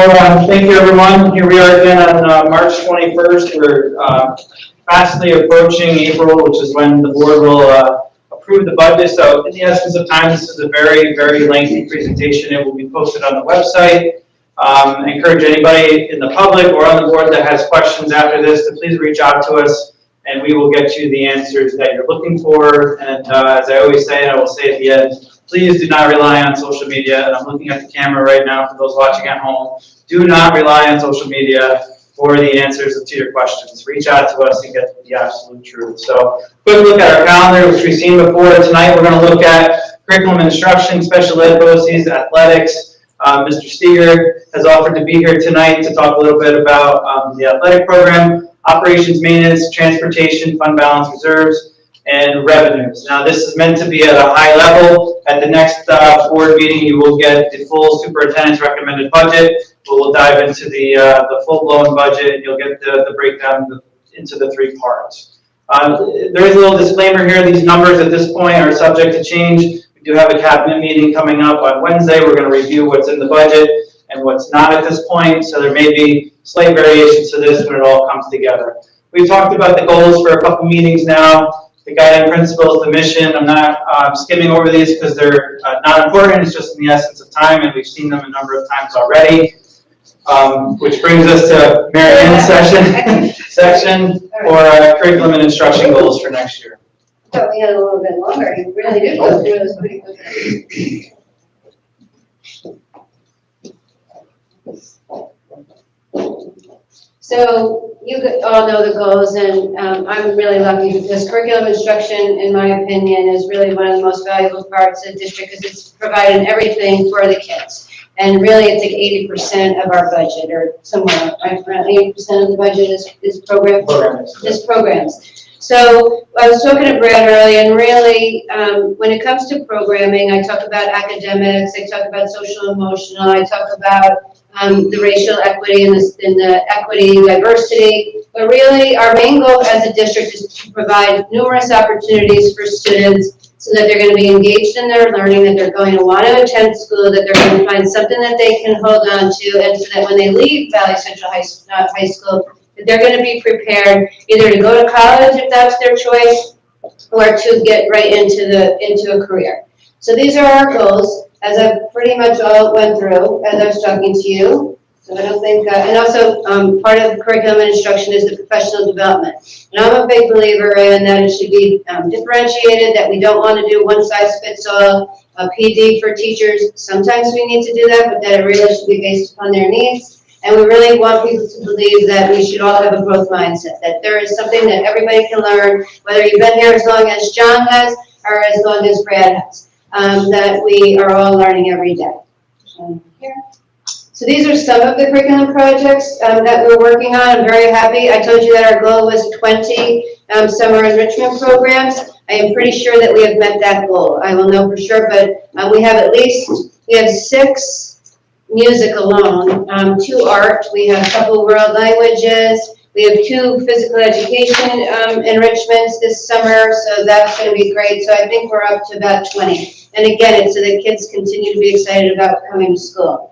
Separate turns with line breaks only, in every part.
Thank you, everyone. Here we are again on March 21st. We're fastly approaching April, which is when the board will approve the budget. So in the essence of time, this is a very, very lengthy presentation. It will be posted on the website. I encourage anybody in the public or on the board that has questions after this to please reach out to us, and we will get you the answers that you're looking for. And as I always say, and I will say at the end, please do not rely on social media. And I'm looking at the camera right now for those watching at home. Do not rely on social media for the answers to your questions. Reach out to us and get the absolute truth. So, quick look at our calendar, which we've seen before. Tonight, we're going to look at curriculum and instruction, special ed policies, athletics. Mr. Steger has offered to be here tonight to talk a little bit about the athletic program, operations, maintenance, transportation, fund balance reserves, and revenues. Now, this is meant to be at a high level. At the next board meeting, you will get the full superintendent's recommended budget. We'll dive into the full-blown budget, and you'll get the breakdown into the three parts. There is a little disclaimer here. These numbers at this point are subject to change. We do have a cabinet meeting coming up on Wednesday. We're going to review what's in the budget and what's not at this point. So there may be slight variations to this when it all comes together. We've talked about the goals for a couple meetings now. The guiding principles, the mission. I'm not skimming over these because they're not important. It's just in the essence of time, and we've seen them a number of times already. Which brings us to Mary Ann's section for curriculum and instruction goals for next year.
So we had a little bit longer. You really did go through this pretty quickly. So you all know the goals, and I'm really lucky because curriculum instruction, in my opinion, is really one of the most valuable parts of the district because it's providing everything for the kids. And really, it's like 80% of our budget, or somewhere around 80% of the budget is programs. So I was talking to Brad earlier, and really, when it comes to programming, I talk about academics, I talk about social emotional, I talk about the racial equity and the equity, diversity. But really, our main goal as a district is to provide numerous opportunities for students so that they're going to be engaged in their learning, that they're going to want to attend school, that they're going to find something that they can hold on to, and so that when they leave Valley Central High School, that they're going to be prepared either to go to college if that's their choice, or to get right into a career. So these are our goals, as I pretty much all went through as I was talking to you. So I don't think, and also part of the curriculum and instruction is the professional development. And I'm a big believer in that it should be differentiated, that we don't want to do one size fits all, a PD for teachers. Sometimes we need to do that, but that it really should be based upon their needs. And we really want people to believe that we should all have a growth mindset, that there is something that everybody can learn, whether you've been here as long as John has or as long as Brad has, that we are all learning every day. Here. So these are some of the curriculum projects that we're working on. I'm very happy. I told you that our goal was 20 summer enrichment programs. I am pretty sure that we have met that goal. I will know for sure, but we have 6 music alone, 2 art, we have a couple world languages, we have 2 physical education enrichments this summer, so that's going to be great. So I think we're up to about 20. And again, it's so that kids continue to be excited about coming to school.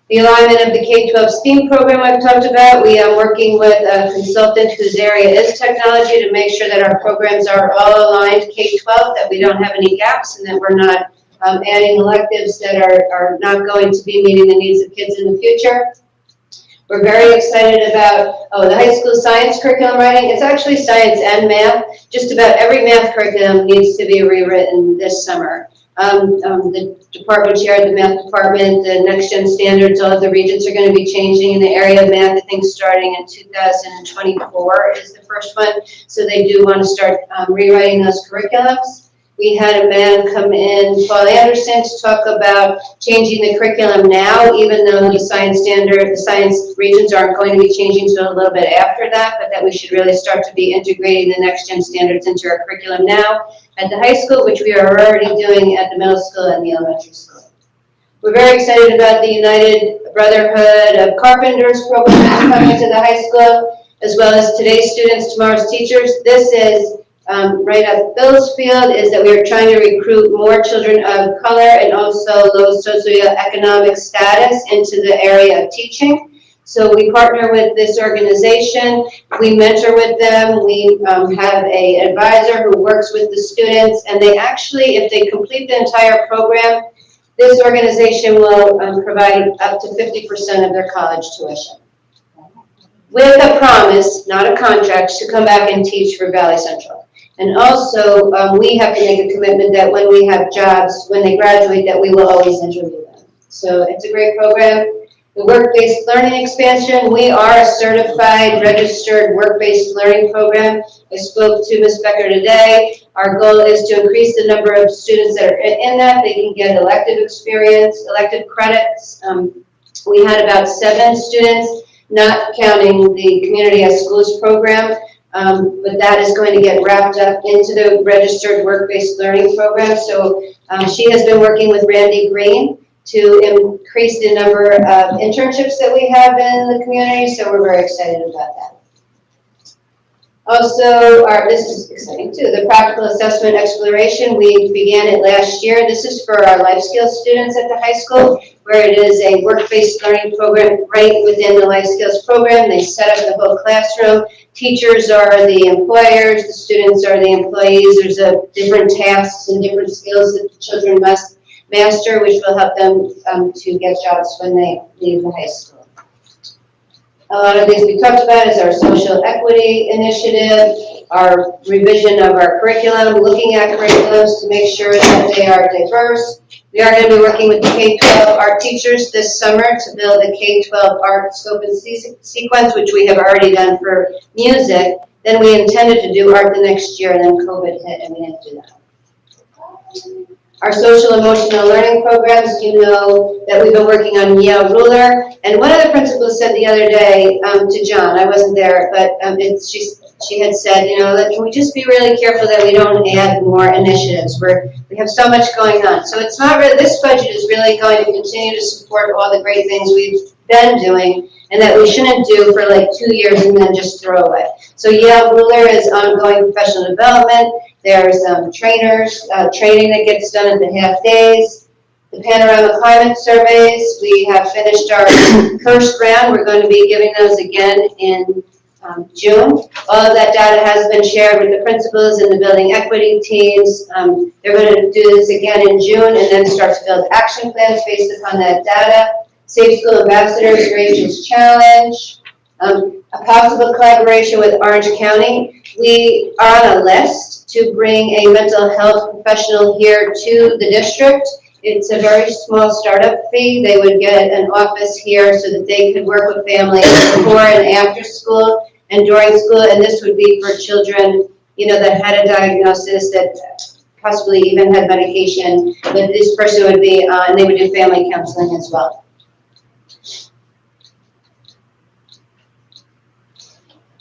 The alignment of the K-12 STEAM program I've talked about, we are working with a consultant whose area is technology to make sure that our programs are all aligned K-12, that we don't have any gaps and that we're not adding electives that are not going to be meeting the needs of kids in the future. We're very excited about, the high school science curriculum writing. It's actually science and math. Just about every math curriculum needs to be rewritten this summer. The department chair of the math department, the next gen standards, all of the regents are going to be changing in the area of math. I think starting in 2024 is the first one. So they do want to start rewriting those curriculums. We had a man come in, Paul Anderson, to talk about changing the curriculum now, even though the science regions aren't going to be changing until a little bit after that, but that we should really start to be integrating the next gen standards into our curriculum now at the high school, which we are already doing at the middle school and the elementary school. We're very excited about the United Brotherhood of Carpenters program that's coming to the high school, as well as today's students, tomorrow's teachers. This is right up Bill's field is that we are trying to recruit more children of color and also low socioeconomic status into the area of teaching. So we partner with this organization, we mentor with them, we have an advisor who works with the students, and they actually, if they complete the entire program, this organization will provide up to 50% of their college tuition. With a promise, not a contract, to come back and teach for Valley Central. And also, we have to make a commitment that when we have jobs, when they graduate, that we will always interview them. So it's a great program. The work-based learning expansion, we are a certified, registered work-based learning program. I spoke to Ms. Becker today. Our goal is to increase the number of students that are in that. They can get elective experience, elective credits. We had about 7 students, not counting the Community as Schools program, but that is going to get wrapped up into the registered work-based learning program. So she has been working with Randy Green to increase the number of internships that we have in the community, so we're very excited about that. Also, this is exciting too, the practical assessment exploration, we began it last year. This is for our life skills students at the high school, where it is a work-based learning program right within the life skills program. They set up the whole classroom. Teachers are the employers, the students are the employees. There's different tasks and different skills that the children must master, which will help them to get jobs when they leave the high school. A lot of these we talked about is our social equity initiative, our revision of our curriculum, looking at curriculums to make sure that they are diverse. We are going to be working with the K-12 art teachers this summer to build a K-12 art scope and sequence, which we have already done for music. Then we intended to do art the next year, and then COVID hit, and we didn't do that. Our social emotional learning programs, you know that we've been working on Yale Ruler, and one of the principals said the other day to John, I wasn't there, but she had said, you know, can we just be really careful that we don't add more initiatives? We have so much going on. So it's not really, this budget is really going to continue to support all the great things we've been doing, and that we shouldn't do for like 2 years and then just throw away. So Yale Ruler is ongoing professional development. There's trainers, training that gets done at the half days. The panorama climate surveys, we have finished our first round. We're going to be giving those again in June. All of that data has been shared with the principals and the building equity teams. They're going to do this again in June and then start to build action plans based upon that data. Safe School Ambassadors, Rachel's Challenge. A possible collaboration with Orange County. We are on a list to bring a mental health professional here to the district. It's a very small startup fee. They would get an office here so that they could work with families before and after school and during school, and this would be for children, you know, that had a diagnosis, that possibly even had medication, but this person would be, and they would do family counseling as well.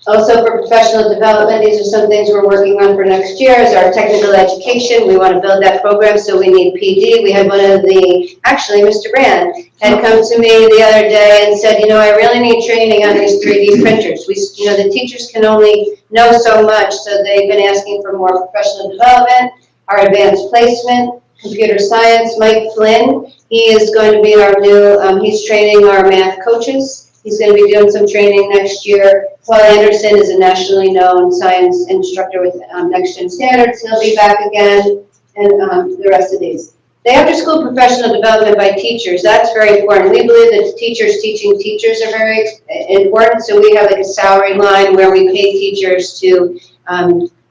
Also for professional development, these are some things we're working on for next year, is our technical education. We want to build that program, so we need PD. We had one of the, actually Mr. Brand had come to me the other day and said, you know, I really need training on these 3D printers. You know, the teachers can only know so much, so they've been asking for more professional development. Our advanced placement, computer science, Mike Flynn, he is going to be our new, he's training our math coaches. He's going to be doing some training next year. Paul Anderson is a nationally known science instructor with Next Gen Standards. He'll be back again, and the rest of these. The after-school professional development by teachers, that's very important. We believe that teachers teaching teachers are very important, so we have like a salary line where we pay teachers to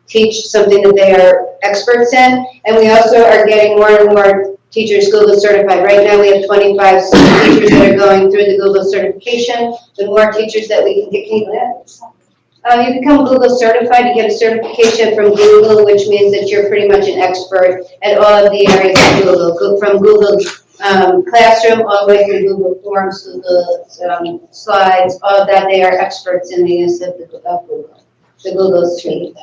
teach something that they are experts in, and we also are getting more and more teachers Google certified. Right now we have 25 teachers that are going through the Google certification. The more teachers that we can get, you become Google certified, you get a certification from Google, which means that you're pretty much an expert at all of the areas of Google, from Google Classroom all the way through Google Forms, Google Slides, all of that. They are experts in the use of Google, the Google suite.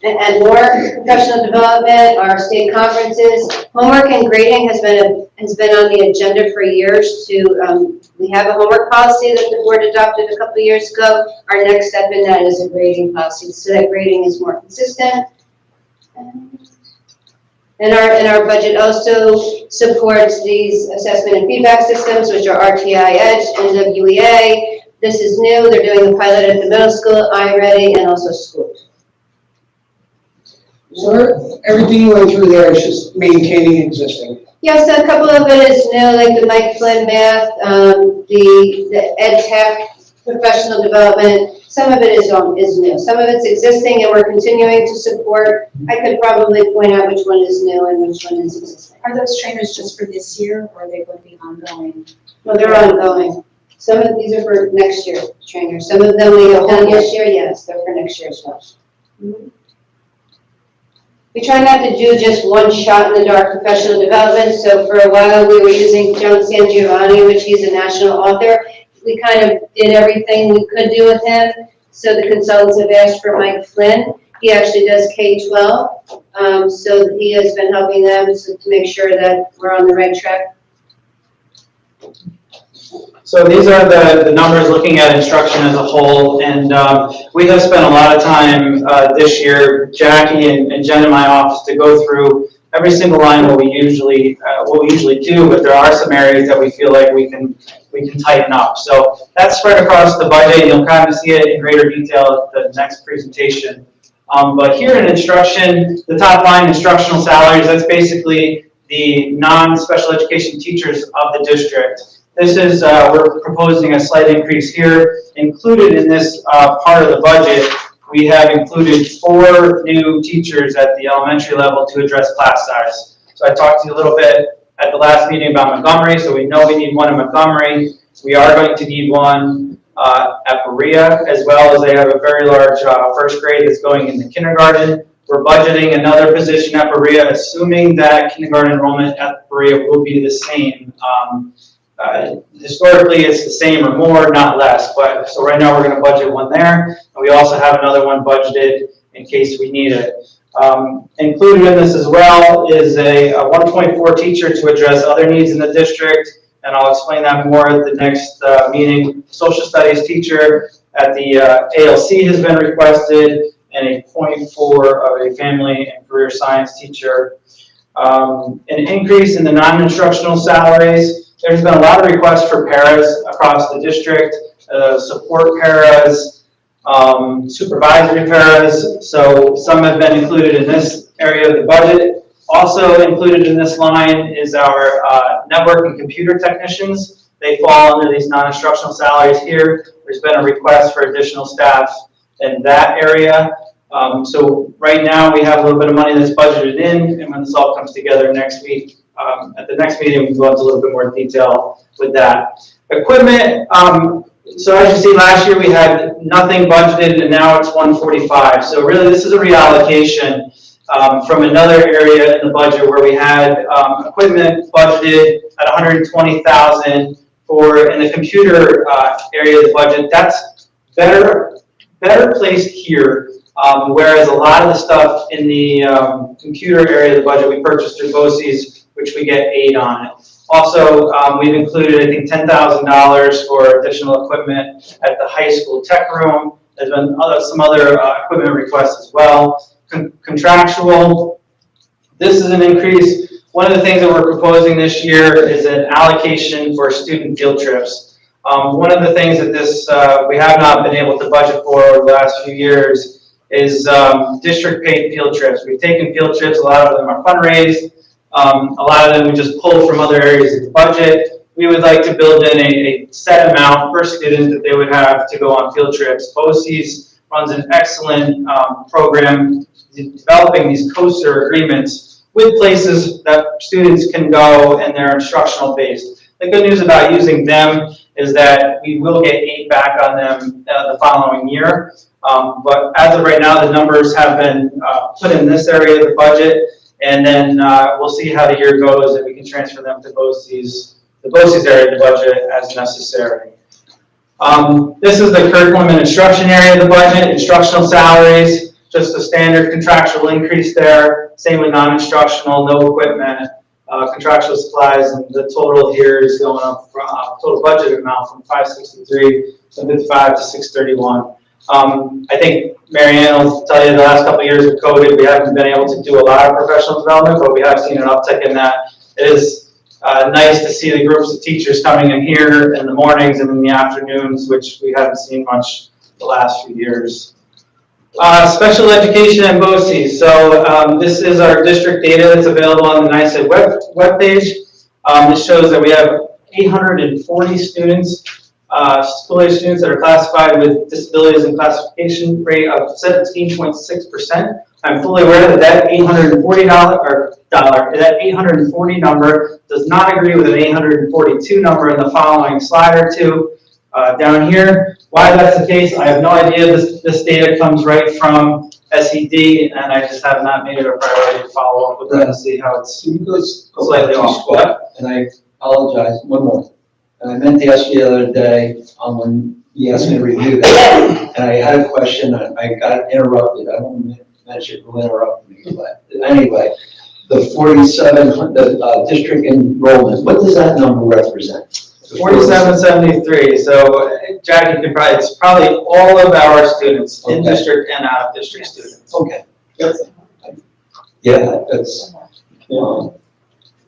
and more professional development, our state conferences. Homework and grading has been on the agenda for years we have a homework policy that the board adopted a couple of years ago. Our next step in that is a grading policy, so that grading is more consistent. And our budget also supports these assessment and feedback systems, which are RTI Edge and WEA. This is new. They're doing the pilot at the middle school, iReady, and also schools.
So everything you went through there is just maintaining existing.
Yes, a couple of it is new, like the Mike Flynn math, the Edtech professional development. Some of it is new. Some of it's existing and we're continuing to support. I could probably point out which one is new and which one is existing.
Are those trainers just for this year or are they going to be ongoing?
No, they're ongoing. Some of these are for next year trainers. Some of them we have done this year, yes, they're for next year as well. We try not to do just one shot in the dark professional development. So for a while we were using Joan San Giovanni, which he's a national author. We kind of did everything we could do with him. So the consultants have asked for Mike Flynn. He actually does K-12. So he has been helping them to make sure that we're on the right track.
So these are the numbers looking at instruction as a whole, and we have spent a lot of time this year, Jackie and Jen in my office, to go through every single line what we usually do, but there are some areas that we feel like we can tighten up. So that's spread across the budget. You'll kind of see it in greater detail at the next presentation. But here in instruction, the top line, instructional salaries, that's basically the non-special education teachers of the district. This is, we're proposing a slight increase here. Included in this part of the budget, we have included 4 new teachers at the elementary level to address class size. So I talked to you a little bit at the last meeting about Montgomery, so we know we need one in Montgomery. We are going to need one at Berea, as well as they have a very large first grade that's going into kindergarten. We're budgeting another position at Berea, assuming that kindergarten enrollment at Berea will be the same. Historically, it's the same or more, not less. But so right now, we're going to budget one there, and we also have another one budgeted in case we need it. Included in this as well is a 1.4 teacher to address other needs in the district, and I'll explain that more at the next meeting. Social studies teacher at the ALC has been requested, and a 0.4 of a family and career science teacher. An increase in the non-instructional salaries. There's been a lot of requests for paras across the district, support paras, supervisory paras, so some have been included in this area of the budget. Also included in this line is our network and computer technicians. They fall under these non-instructional salaries here. There's been a request for additional staff in that area. So right now we have a little bit of money that's budgeted in, and when this all comes together next week, at the next meeting, we can go into a little bit more detail with that. Equipment, so as you see, last year we had nothing budgeted, and now it's 145. So really, this is a reallocation from another area in the budget where we had equipment budgeted at $120,000 for in the computer area of the budget. That's better placed here. Whereas a lot of the stuff in the computer area of the budget we purchased through BOCES, which we get aid on it. Also, we've included, I think, $10,000 for additional equipment at the high school tech room. There's been some other equipment requests as well. Contractual, this is an increase. One of the things that we're proposing this year is an allocation for student field trips. One of the things that we have not been able to budget for over the last few years is district paid field trips. We've taken field trips, a lot of them are fundraised. A lot of them we just pull from other areas of the budget. We would like to build in a set amount per student that they would have to go on field trips. BOCES runs an excellent program developing these COSER agreements with places that students can go and they're instructional based. The good news about using them is that we will get aid back on them the following year. But as of right now, the numbers have been put in this area of the budget. And then we'll see how the year goes, and we can transfer them to BOCES, the BOCES area of the budget as necessary. This is the curriculum and instruction area of the budget, instructional salaries. just a standard contractual increase there. Same with non-instructional, no equipment, contractual supplies, and the total here is going up from total budget amount from 563 to 55 to 631. I think Mary Ann will tell you the last couple of years of COVID, we haven't been able to do a lot of professional development, but we have seen an uptick in that. It is nice to see the groups of teachers coming in here in the mornings and in the afternoons, which we haven't seen much the last few years. Special education and BOCES. So this is our district data that's available on the NICEAD webpage. This shows that we have 840 students, school-age students that are classified with disabilities and classification rate of 17.6%. I'm fully aware that that $840 number does not agree with an 842 number in the following slide or two down here. Why that's the case, I have no idea. This data comes right from SED, and I just have not made it a priority to follow up with them to see how it's slightly off. What?
And I apologize, one more. And I meant to ask you the other day when you asked me to review that, and I had a question, and I got interrupted. I don't mention who interrupted me, but anyway, the 47, the district enrollment, what does that number represent?
4773. So Jackie can probably, it's probably all of our students, in district and out of district students.
Okay. Yeah, that's,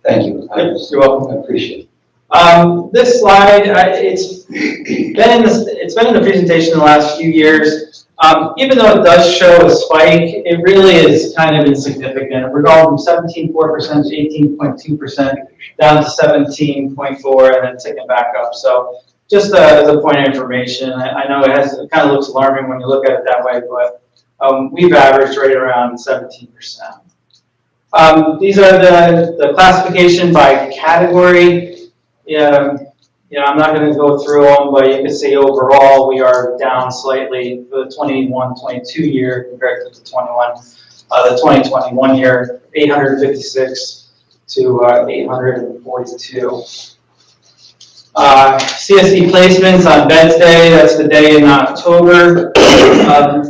thank you.
You're welcome.
I appreciate it.
This slide, it's been in the presentation in the last few years. Even though it does show a spike, it really is kind of insignificant. We're going from 17.4% to 18.2%, down to 17.4%, and then ticking back up. So just as a point of information, I know it kind of looks alarming when you look at it that way, but we've averaged right around 17%. These are the classification by category. I'm not going to go through them, but you can see overall we are down slightly for the 21-22 year compared to the 2021 year, 856 to 842. CSE placements on Vets Day, that's the day in October,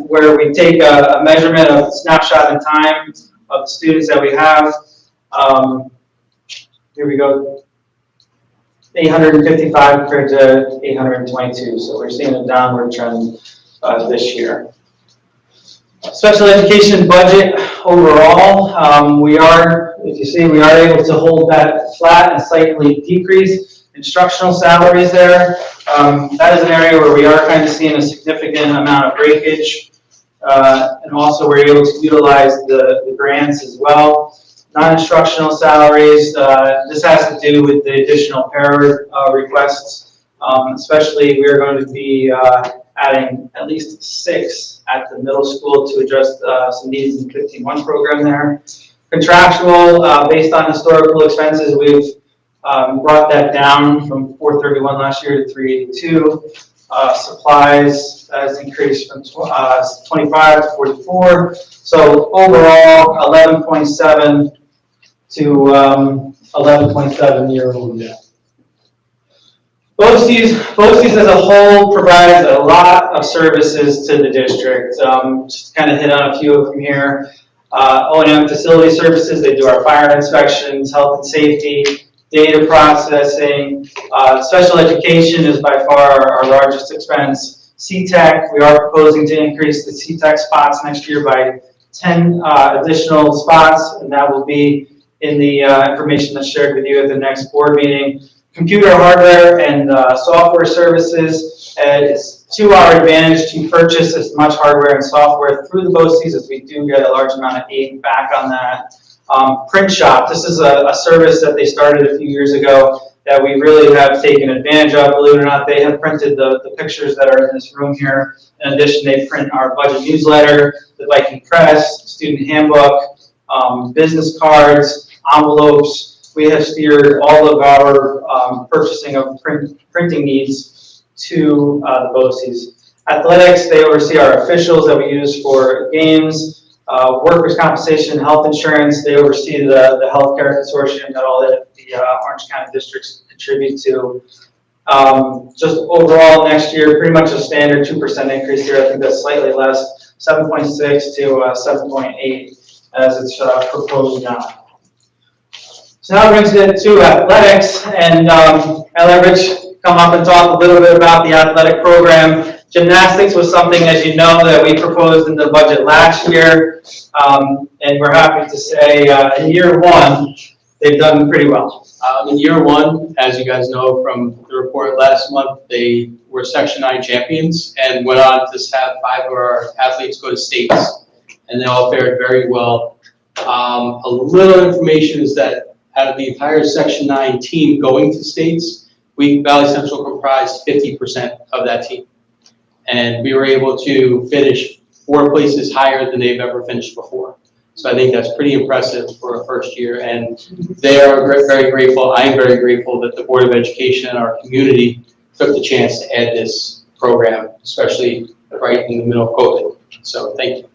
where we take a measurement of snapshot in time of the students that we have. Here we go. 855 compared to 822, so we're seeing a downward trend this year. Special education budget overall, we are, if you see, we are able to hold that flat and slightly decrease. Instructional salaries there, that is an area where we are kind of seeing a significant amount of breakage, and also we're able to utilize the grants as well. Non-instructional salaries, this has to do with the additional para requests, especially we're going to be adding at least 6 at the middle school to address some needs in the 15-1 program there. Contractual, based on historical expenses, we've brought that down from 431 last year to 382. Supplies has increased from 25 to 44. So overall, 11.7 to 11.7 year over year. BOCES as a whole provides a lot of services to the district. Just kind of hit on a few of them here. Oem Facility Services, they do our fire inspections, health and safety, data processing. Special education is by far our largest expense. Edtech, we are proposing to increase the Edtech spots next year by 10 additional spots, and that will be in the information that's shared with you at the next board meeting. Computer hardware and software services, it's to our advantage to purchase as much hardware and software through the BOCES as we do get a large amount of aid back on that. Print shop, this is a service that they started a few years ago that we really have taken advantage of. Believe it or not, they have printed the pictures that are in this room here. In addition, they print our budget newsletter, the Viking Press, student handbook, business cards, envelopes. We have steered all of our purchasing of printing needs to the BOCES. Athletics, they oversee our officials that we use for games. Workers' compensation, health insurance, they oversee the healthcare consortium that all the Orange County districts contribute to. Just overall next year, pretty much a standard 2% increase here. I think that's slightly less. 7.6 to 7.8 as it's proposed now. So now brings it to athletics, and I'll let Rich come up and talk a little bit about the athletic program. Gymnastics was something, as you know, that we proposed in the budget last year, and we're happy to say in year one, they've done pretty well.
In year one, as you guys know from the report last month, they were Section 9 champions and went on to have 5 of our athletes go to states, and they all fared very well. A little information is that out of the entire Section 9 team going to states, Valley Central comprised 50% of that team. And we were able to finish 4 places higher than they've ever finished before. So I think that's pretty impressive for a first year, and they are very grateful. I am very grateful that the Board of Education and our community took the chance to add this program, especially right in the middle of COVID. So thank you.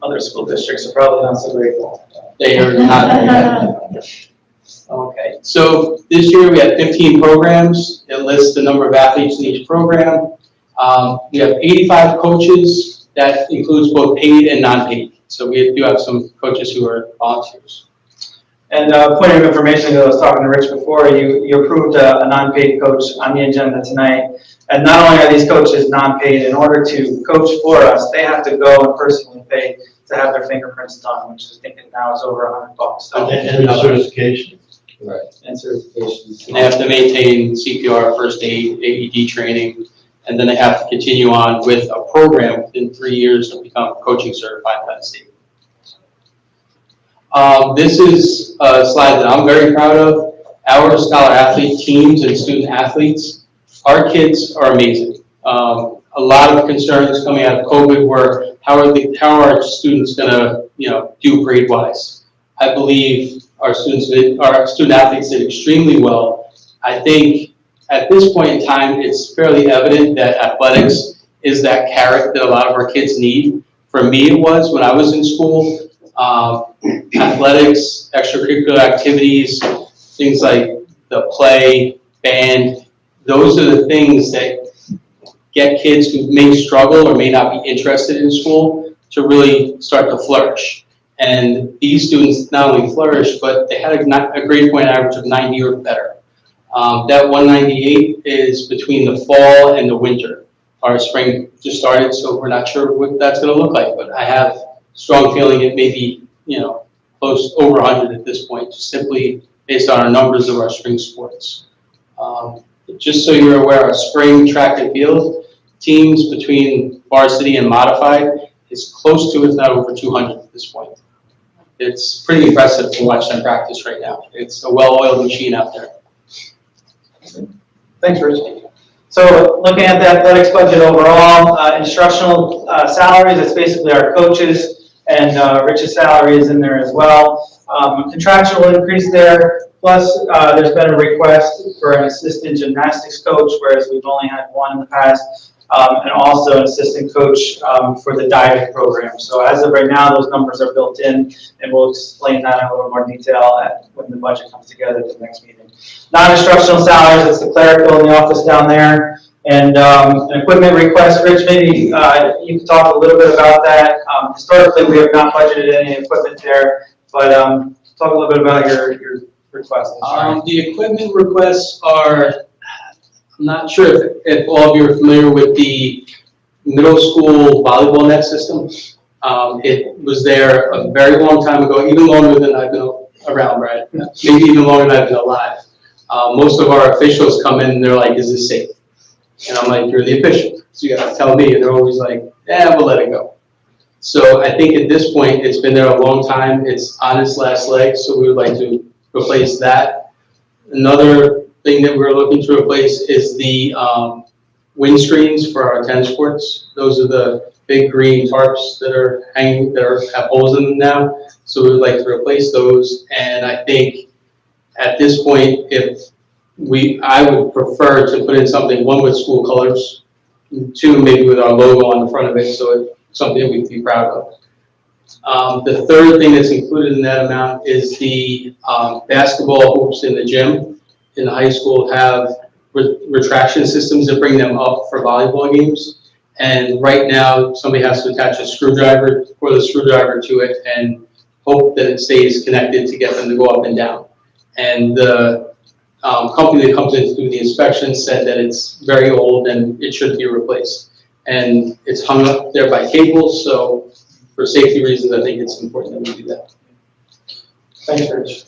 Other school districts are probably not so grateful.
They are not. Okay, so this year we had 15 programs. It lists the number of athletes in each program. We have 85 coaches. That includes both paid and non-paid. So we do have some coaches who are volunteers.
And point of information, I was talking to Rich before, you approved a non-paid coach on the agenda tonight. And not only are these coaches non-paid, in order to coach for us, they have to go and personally pay to have their fingerprints done, which I think now is over $100. So,
And certification.
Right.
and certifications.
And they have to maintain CPR, first aid, AED training, and then they have to continue on with a program within 3 years to become coaching certified by the state. This is a slide that I'm very proud of. Our scholar athlete teams and student athletes, our kids are amazing. A lot of concerns coming out of COVID were how are our students gonna, do grade wise? I believe our student athletes did extremely well. I think at this point in time, it's fairly evident that athletics is that carrot that a lot of our kids need. For me, it was when I was in school. Athletics, extracurricular activities, things like the play, band, those are the things that get kids who may struggle or may not be interested in school to really start to flourish. And these students not only flourished, but they had a grade point average of 90 or better. That 198 is between the fall and the winter. Our spring just started, so we're not sure what that's going to look like, but I have a strong feeling it may be, close over 100 at this point, just simply based on our numbers of our spring sports. Just so you're aware, our spring track and field teams between varsity and modified is close to, if not over 200 at this point. It's pretty impressive to watch them practice right now. It's a well-oiled machine out there.
Thanks, Rich. So looking at the athletics budget overall, instructional salaries, it's basically our coaches, and Rich's salary is in there as well. Contractual increase there, plus there's been a request for an assistant gymnastics coach, whereas we've only had one in the past, and also an assistant coach for the diving program. So as of right now, those numbers are built in, and we'll explain that in a little more detail when the budget comes together at the next meeting. Non-instructional salaries, it's the clerical in the office down there, and an equipment request. Rich, maybe you can talk a little bit about that. Historically, we have not budgeted any equipment there, but talk a little bit about your request.
The equipment requests are, I'm not sure if all of you are familiar with the middle school volleyball net system. It was there a very long time ago, even longer than I've been around, right? Maybe even longer than I've been alive. Most of our officials come in and they're like, is this safe? And I'm like, you're the official, so you gotta tell me. And they're always like, we'll let it go. So I think at this point, it's been there a long time. It's on its last leg, so we would like to replace that. Another thing that we're looking to replace is the wind screens for our tennis courts. Those are the big green tarps that are hanging, that have holes in them now. So we would like to replace those. And I think at this point, I would prefer to put in something, one with school colors, two maybe with our logo on the front of it, so it's something we'd be proud of. The third thing that's included in that amount is the basketball hoops in the gym in the high school have retraction systems that bring them up for volleyball games. And right now, somebody has to attach a screwdriver or the screwdriver to it and hope that it stays connected to get them to go up and down. And the company that comes in to do the inspection said that it's very old and it should be replaced. And it's hung up there by cables, so for safety reasons, I think it's important that we do that.
Thanks, Rich.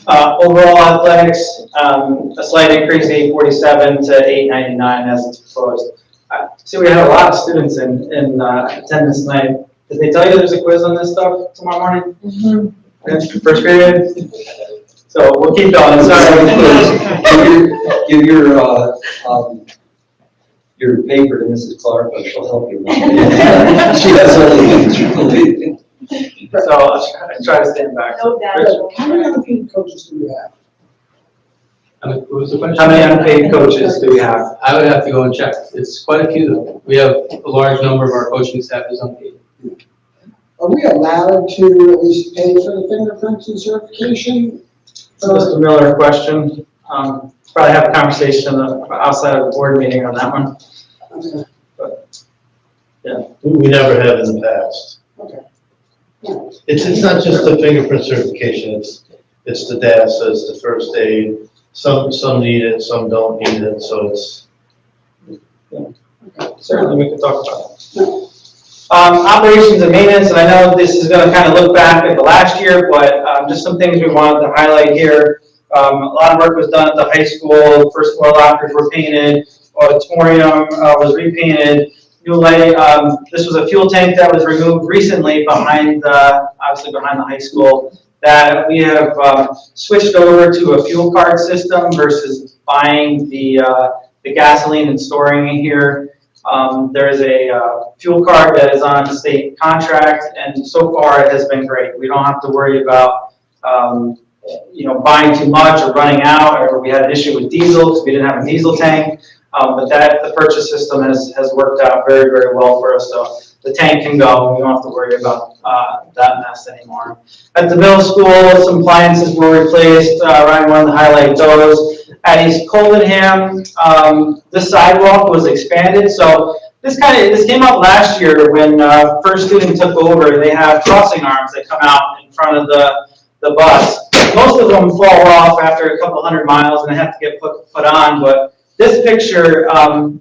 Overall athletics, a slight increase, 847 to 899 as it's proposed. See, we had a lot of students in attendance tonight. Did they tell you there's a quiz on this stuff tomorrow morning? Mm-hmm. First period? So we'll keep going, sorry.
Give your paper to Mrs. Clark, but she'll help you. She has all the answers.
So I'll try to stand back.
No doubt.
How many unpaid coaches do we have?
What was the question?
How many unpaid coaches do we have?
I would have to go and check. It's quite a few though. We have a large number of our coaching staff is unpaid.
Are we allowed to at least pay for the fingerprints and certification?
Mr. Miller, question. Probably have a conversation outside of the board meeting on that one.
Okay.
We never have in the past.
Okay.
It's not just the fingerprint certification, it's the DASA, it's the first aid. Some need it, some don't need it, so it's.
Certainly, we could talk about it. Operations and maintenance, and I know this is going to kind of look back at the last year, but just some things we wanted to highlight here. A lot of work was done at the high school. First floor lockers were painted, auditorium was repainted, new lighting. This was a fuel tank that was removed recently behind, obviously behind the high school. That we have switched over to a fuel card system versus buying the gasoline and storing it here. There is a fuel card that is on a state contract, and so far it has been great. We don't have to worry about buying too much or running out, or we had an issue with diesel because we didn't have a diesel tank. But the purchase system has worked out very, very well for us. So the tank can go. We don't have to worry about that mess anymore. At the middle school, some appliances were replaced. Ryan wanted to highlight those. At East Coldenham, the sidewalk was expanded. So this came up last year when first student took over. They have crossing arms that come out in front of the bus. Most of them fall off after a couple hundred miles and they have to get put on. But this picture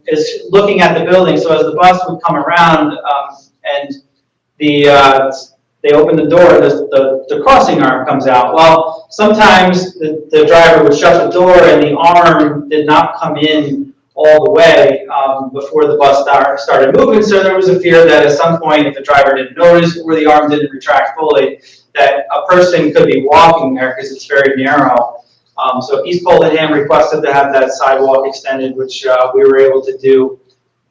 is looking at the building. So as the bus would come around and they open the door, the crossing arm comes out. Well, sometimes the driver would shut the door and the arm did not come in all the way before the bus started moving. So there was a fear that at some point, if the driver didn't notice or the arm didn't retract fully, that a person could be walking there because it's very narrow. So East Coldenham requested to have that sidewalk extended, which we were able to do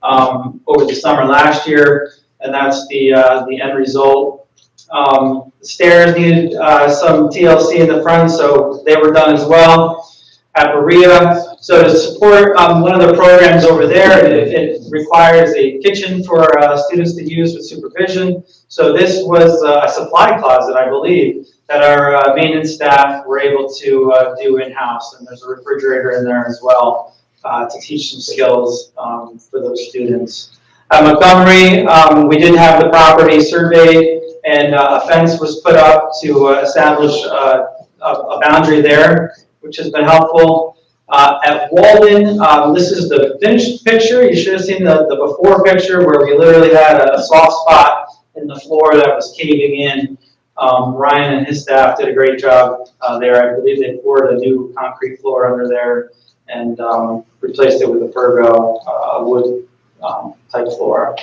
over the summer last year, and that's the end result. The stairs needed some TLC in the front, so they were done as well. At Berea, so to support one of the programs over there, it requires a kitchen for students to use with supervision. So this was a supply closet, I believe, that our maintenance staff were able to do in-house, and there's a refrigerator in there as well to teach some skills for those students. At Montgomery, we did have the property surveyed, and a fence was put up to establish a boundary there, which has been helpful. At Walden, this is the finished picture. You should have seen the before picture where we literally had a soft spot in the floor that was caving in. Ryan and his staff did a great job there. I believe they poured a new concrete floor under there and replaced it with a Pergo wood type floor.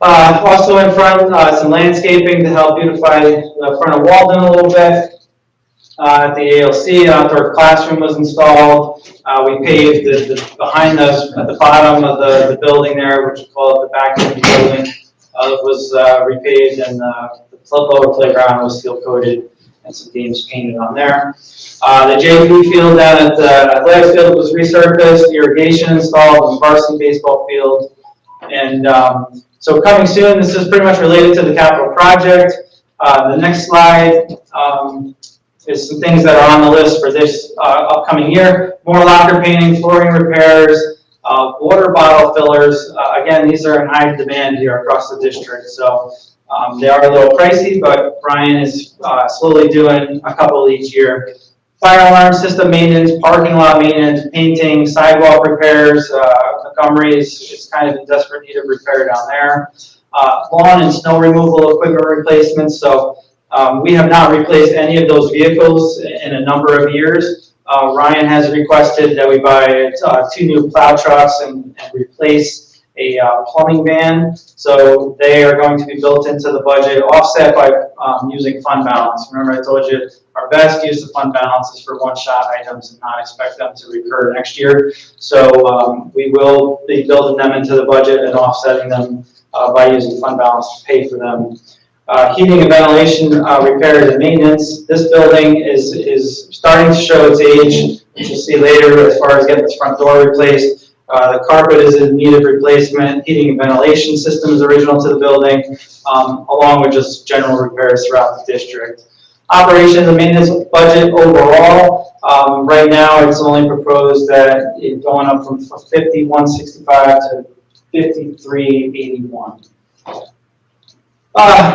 Also in front, some landscaping to help beautify the front of Walden a little bit. At the ALC, an outdoor classroom was installed. We paved behind us at the bottom of the building there, which we call it the back of the building, was repaved, and the lower playground was seal coated and some games painted on there. The JV field down at the athletics field was resurfaced, irrigation installed, and varsity baseball field. And so coming soon, this is pretty much related to the capital project. The next slide is some things that are on the list for this upcoming year. More locker painting, flooring repairs, Water bottle fillers, again, these are in high demand here across the district, so they are a little pricey, but Brian is slowly doing a couple each year. Fire alarm system maintenance, parking lot maintenance, painting, sidewalk repairs. Montgomery is kind of in desperate need of repair down there. Lawn and snow removal equipment replacements. So we have not replaced any of those vehicles in a number of years. Ryan has requested that we buy 2 new plow trucks and replace a plumbing van. So they are going to be built into the budget, offset by using fund balance. Remember I told you our best use of fund balance is for one-shot items and not expect them to recur next year. So we will be building them into the budget and offsetting them by using fund balance to pay for them. Heating and ventilation repairs and maintenance. This building is starting to show its age, which you'll see later as far as getting this front door replaced. The carpet is in need of replacement. Heating and ventilation system is original to the building, along with just general repairs throughout the district. Operations and maintenance budget overall, right now it's only proposed that it's going up from 5165 to 5381.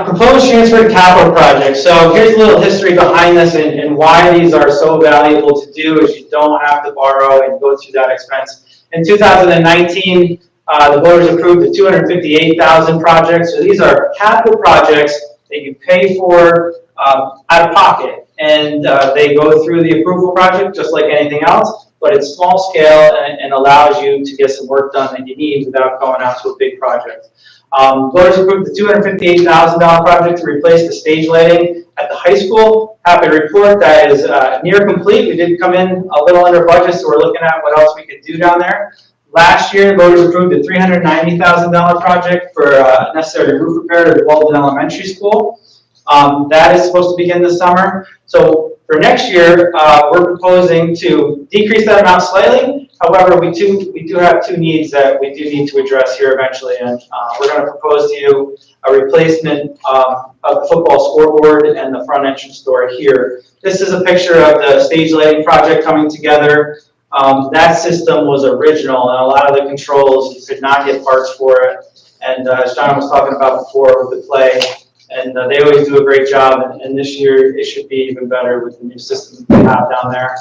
Proposed transfer to capital projects. So here's a little history behind this and why these are so valuable to do is you don't have to borrow and go through that expense. In 2019, the voters approved the 258,000 projects. So these are capital projects that you pay for out of pocket. And they go through the approval project just like anything else, but it's small scale and allows you to get some work done that you need without going out to a big project. Voters approved the $258,000 project to replace the stage lighting at the high school. Happy to report that is near complete. We did come in a little under budget, so we're looking at what else we could do down there. Last year, voters approved a $390,000 project for necessary roof repair to Walden Elementary School. That is supposed to begin this summer. So for next year, we're proposing to decrease that amount slightly. However, we do have 2 needs that we do need to address here eventually, and we're going to propose to you a replacement of the football scoreboard and the front entrance door here. This is a picture of the stage lighting project coming together. That system was original, and a lot of the controls, you could not get parts for it. And as John was talking about before with the play, and they always do a great job, and this year it should be even better with the new system that we have down there.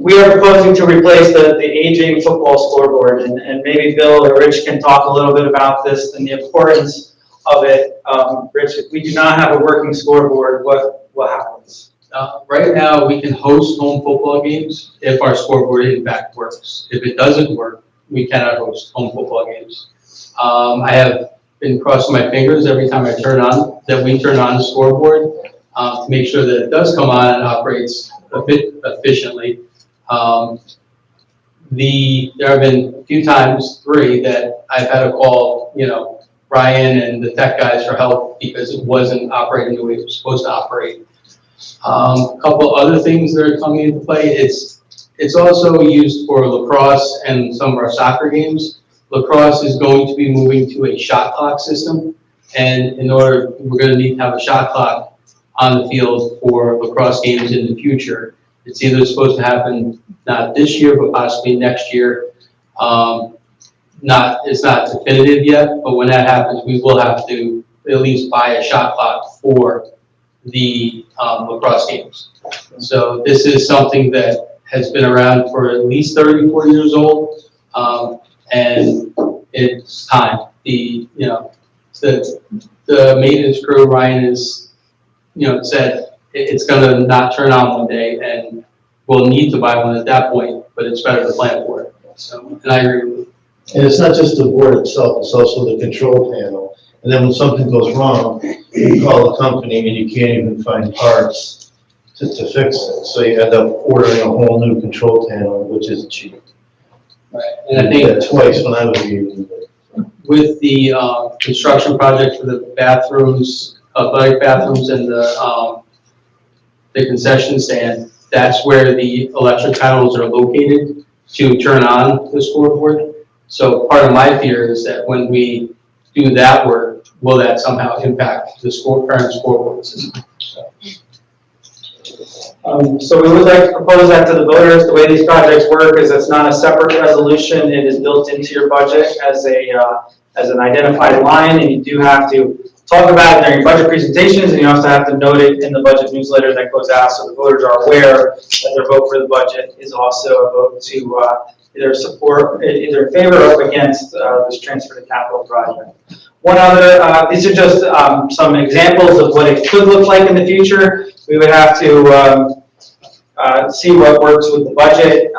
We are proposing to replace the aging football scoreboard, and maybe Bill or Rich can talk a little bit about this and the importance of it. Rich, if we do not have a working scoreboard, what happens?
Right now, we can host home football games if our scoreboard in fact works. If it doesn't work, we cannot host home football games. I have been crossing my fingers every time we turn on the scoreboard to make sure that it does come on and operates a bit efficiently. There have been a few times, 3, that I've had to call, Ryan and the tech guys for help because it wasn't operating the way it was supposed to operate. A couple other things that are coming into play. It's also used for lacrosse and some of our soccer games. Lacrosse is going to be moving to a shot clock system, and we're going to need to have a shot clock on the field for lacrosse games in the future. It's either supposed to happen not this year, but possibly next year. It's not definitive yet, but when that happens, we will have to at least buy a shot clock for the lacrosse games. So this is something that has been around for at least 34 years old, and it's time. The maintenance crew, Ryan is, said it's going to not turn on one day, and we'll need to buy one at that point, but it's better to plan for it. So, and I agree with you.
And it's not just the board itself, it's also the control panel. And then when something goes wrong, you call the company and you can't even find parts to fix it. So you end up ordering a whole new control panel, which isn't cheap.
Right. And I think
that twice when I was using it.
with the construction project for the bathrooms, athletic bathrooms, and the concession stand, that's where the electric panels are located to turn on the scoreboard. So part of my fear is that when we do that work, will that somehow impact the current scoreboard system? So.
So we would like to propose that to the voters. The way these projects work is it's not a separate resolution. It is built into your budget as an identified line, and you do have to talk about it during budget presentations, and you also have to note it in the budget newsletter that goes out so the voters are aware that their vote for the budget is also a vote to either support, either in favor or against this transfer to capital project. One other, these are just some examples of what it could look like in the future. We would have to see what works with the budget.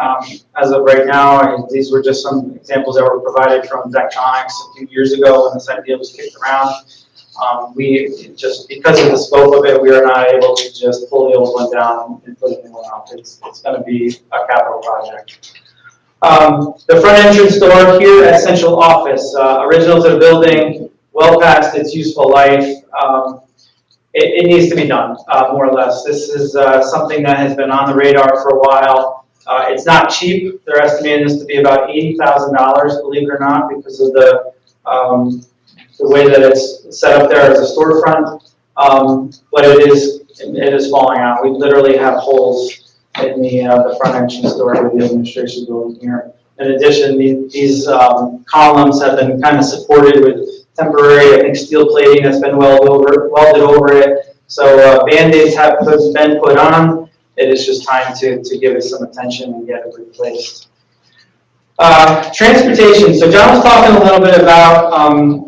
As of right now, these were just some examples that were provided from Dectronics a few years ago when this idea was kicked around. We just, because of the scope of it, we are not able to just pull the old one down and put a new one up. It's going to be a capital project. The front entrance door here at Central Office, original to the building, well past its useful life. It needs to be done, more or less. This is something that has been on the radar for a while. It's not cheap. They're estimating this to be about $80,000, believe it or not, because of the way that it's set up there as a storefront. But it is falling out. We literally have holes in the front entrance door of the administration building here. In addition, these columns have been kind of supported with temporary, I think, steel plating that's been welded over it. So Band-Aids have been put on. It is just time to give it some attention and get it replaced. Transportation. So John was talking a little bit about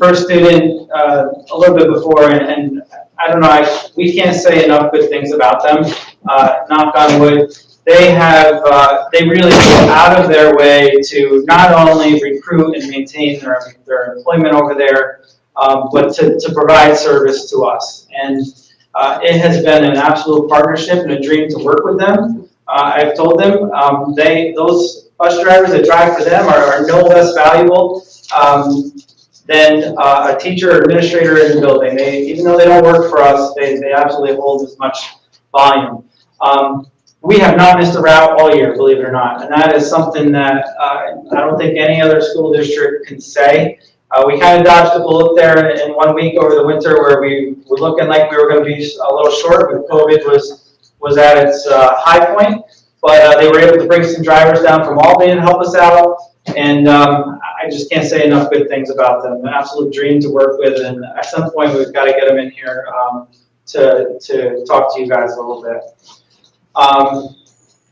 First Student a little bit before, and I don't know, we can't say enough good things about them. Knock on wood. They really go out of their way to not only recruit and maintain their employment over there, but to provide service to us. And it has been an absolute partnership and a dream to work with them. I've told them those bus drivers that drive for them are no less valuable than a teacher or administrator in the building. Even though they don't work for us, they absolutely hold as much volume. We have not missed a route all year, believe it or not, and that is something that I don't think any other school district can say. We kind of dodged a bullet there in 1 week over the winter where we were looking like we were going to be a little short, but COVID was at its high point. But they were able to bring some drivers down from Albany to help us out, and I just can't say enough good things about them. An absolute dream to work with, and at some point we've got to get them in here to talk to you guys a little bit.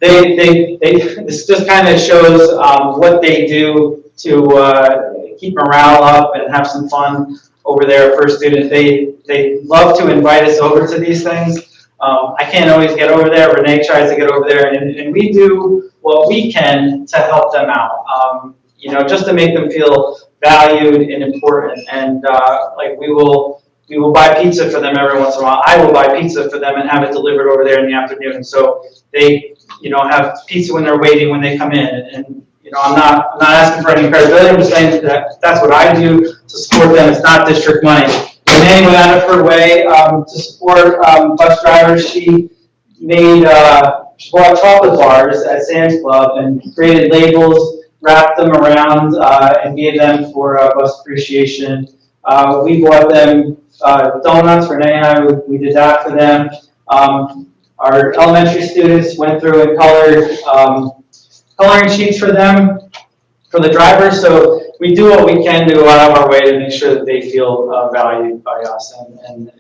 This just kind of shows what they do to keep morale up and have some fun over there at First Student. They love to invite us over to these things. I can't always get over there. Renee tries to get over there, and we do what we can to help them out. Just to make them feel valued and important. And like we will buy pizza for them every once in a while. I will buy pizza for them and have it delivered over there in the afternoon. So they, have pizza when they're waiting when they come in. And I'm not asking for any credibility. I'm just saying that that's what I do to support them. It's not district money. Renee went out of her way to support bus drivers. She bought chocolate bars at Sam's Club and created labels, wrapped them around, and gave them for bus appreciation. We bought them donuts. Renee and I, we did that for them. Our elementary students went through and colored coloring sheets for them, for the drivers. So we do what we can to go out of our way to make sure that they feel valued by us. And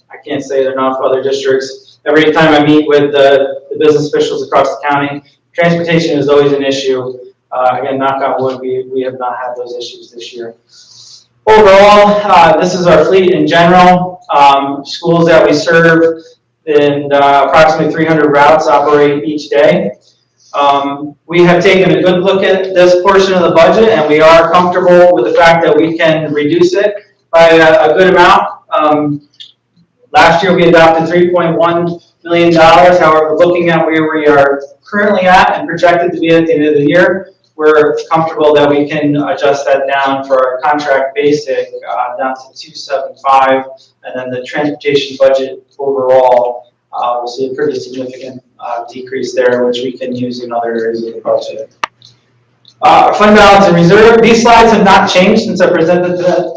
I can't say it enough. Other districts, every time I meet with the business officials across the county, transportation is always an issue. Again, knock on wood, we have not had those issues this year. Overall, this is our fleet in general. Schools that we serve in approximately 300 routes operate each day. We have taken a good look at this portion of the budget, and we are comfortable with the fact that we can reduce it by a good amount. Last year we adopted $3.1 million. However, looking at where we are currently at and projected to be at the end of the year, we're comfortable that we can adjust that down for our contract basic down to 275, and then the transportation budget overall will see a pretty significant decrease there, which we can use in other areas of the budget. Fund balance and reserve. These slides have not changed since I presented them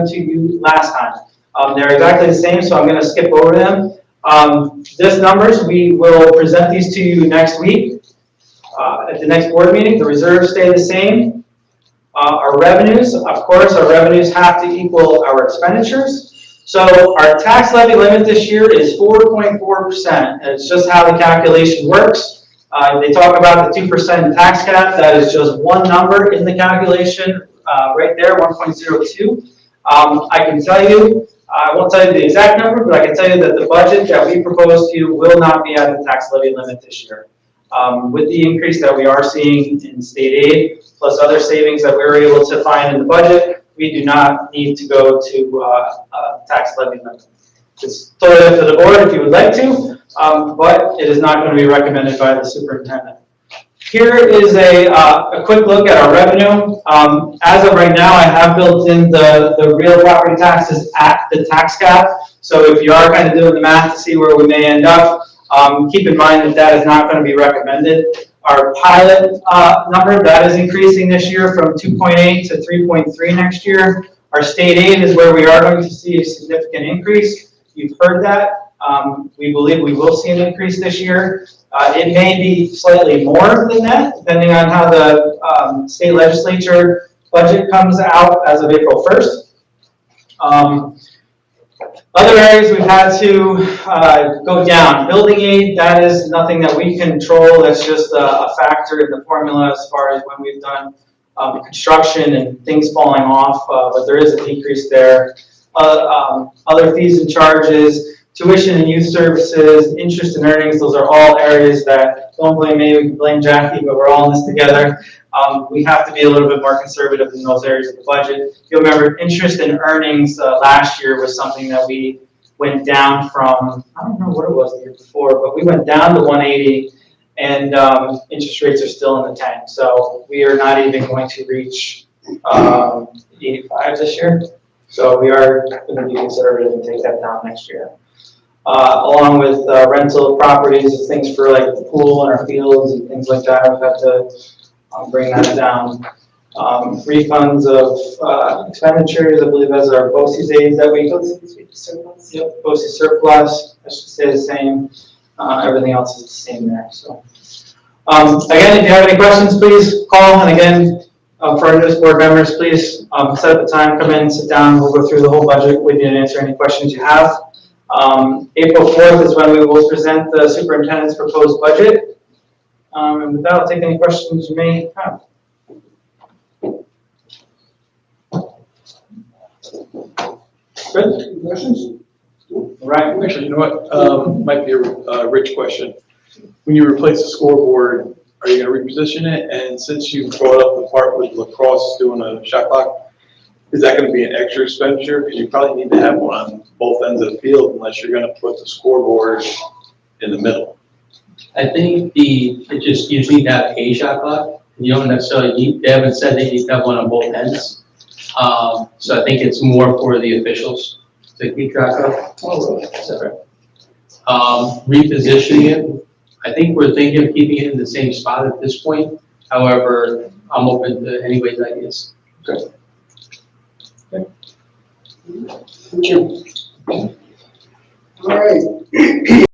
to you last time. They're exactly the same, so I'm gonna skip over them. This numbers, we will present these to you next week. At the next board meeting, the reserves stay the same. Our revenues, of course, our revenues have to equal our expenditures. So our tax levy limit this year is 4.4%. It's just how the calculation works. They talk about the 2% tax cap. That is just one number in the calculation, right there, 1.02. I can tell you, I won't tell you the exact number, but I can tell you that the budget that we propose to you will not be at the tax levy limit this year. With the increase that we are seeing in state aid, plus other savings that we were able to find in the budget, we do not need to go to tax levy limit. It's totally up to the board if you would like to, but it is not going to be recommended by the superintendent. Here is a quick look at our revenue. As of right now, I have built in the real property taxes at the tax cap. So if you are kind of doing the math to see where we may end up, keep in mind that that is not going to be recommended. Our pilot number, that is increasing this year from 2.8 to 3.3 next year. Our state aid is where we are going to see a significant increase. You've heard that. We believe we will see an increase this year. It may be slightly more than that, depending on how the state legislature budget comes out as of April 1st. Other areas we've had to go down. Building aid, that is nothing that we control. That's just a factor in the formula as far as when we've done construction and things falling off, but there is a decrease there. Other fees and charges, tuition and youth services, interest and earnings, those are all areas that, don't blame me, we can blame Jackie, but we're all in this together. We have to be a little bit more conservative in those areas of the budget. You'll remember interest and earnings last year was something that we went down from, I don't know what it was the year before, but we went down to 180, and interest rates are still in the 10. So we are not even going to reach 85 this year. So we are going to be conservative and take that down next year. Along with rental properties, things for like the pool and our fields and things like that, I've had to bring that down. Refunds of expenditures, I believe, as our BOCES aids that we. Yep, BOCES surplus, that should stay the same. Everything else is the same there. So, again, if you have any questions, please call. And again, for our newest board members, please set up a time, come in, sit down. We'll go through the whole budget with you and answer any questions you have. April 4th is when we will present the superintendent's proposed budget. And with that, I'll take any questions you may have. Good?
Questions?
All right.
Actually, you know what, might be a Rich question. When you replace the scoreboard, are you gonna reposition it? And since you brought up the part with lacrosse doing a shot clock, is that gonna be an extra expenditure? Because you probably need to have one on both ends of the field unless you're gonna put the scoreboard in the middle.
I think you need to have a shot clock. You don't necessarily need, they haven't said that you need to have one on both ends. So I think it's more for the officials to keep track of. Repositioning it, I think we're thinking of keeping it in the same spot at this point. However, I'm open to anybody's ideas.
Thank you. All right,